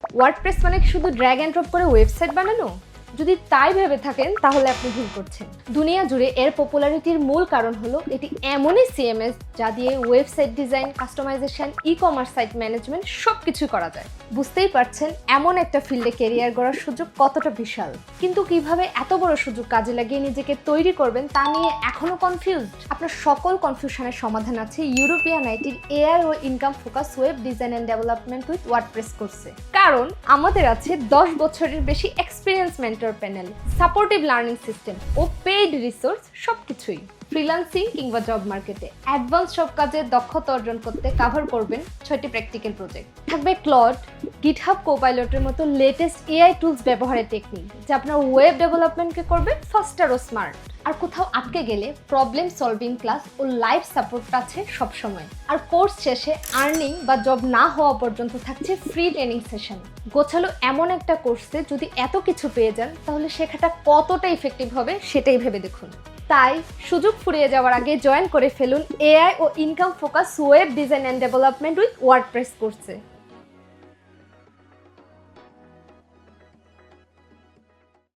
WordPress মানে কি শুধু ড্র্যাগ অ্যান্ড ড্রপ করে ওয়েবসাইট বানানো? যদি তাই ভেবে থাকেন তাহলে আপনি ভুল করছেন। দুনিয়া জুড়ে এর পপুলারিটির মূল কারণ হলো এটি এমনই সিএমএস যা দিয়ে website design, customization, e-commerce site management সবকিছু করা যায়। বুঝতেই পারছেন এমন একটা ফিল্ডে ক্যারিয়ার গড়ার সুযোগ কতটা বিশাল। কিন্তু কিভাবে এত বড় সুযোগ কাজে লাগিয়ে নিজেকে তৈরি করবেন তা নিয়ে এখনো কনফিউজড? আপনার সকল কনফিউশনের সমাধান আছে ইউরোপিয়ান আইটির এআই ও income focus web design and development with WordPress কোর্সে। কারণ আমাদের আছে 10 বছরের বেশি experience mentor panel, supportive learning system ও পেইড রিসোর্স, সবকিছুই। ফ্রিল্যান্সিং কিংবা জব মার্কেটে অ্যাডভান্স সব কাজে দক্ষতা অর্জন করতে কভার করবেন 6টি প্র্যাকটিক্যাল প্রজেক্ট। থাকবে ক্লড, গিটহাব, কোপাইলটের মতো লেটেস্ট এআই টুলস ব্যবহারের টেকনিক যা আপনার ওয়েব ডেভেলপমেন্টকে করবে ফাস্টার ও স্মার্ট। আর কোথাও আটকে গেলে প্রবলেম সলভিং ক্লাস ও লাইভ সাপোর্ট আছে সবসময়। আর কোর্স শেষে আর্নিং বা জব না হওয়া পর্যন্ত থাকছে ফ্রি ট্রেনিং সেশন। গোছালো এমন একটা কোর্সে যদি এত কিছু পেয়ে যান তাহলে শেখাটা কতটা ইফেক্টিভ হবে সেটাই ভেবে দেখুন। তাই সুযোগ ফুরিয়ে যাওয়ার আগে জয়েন করে ফেলুন এআই ও income focus web design and development with WordPress কোর্সে।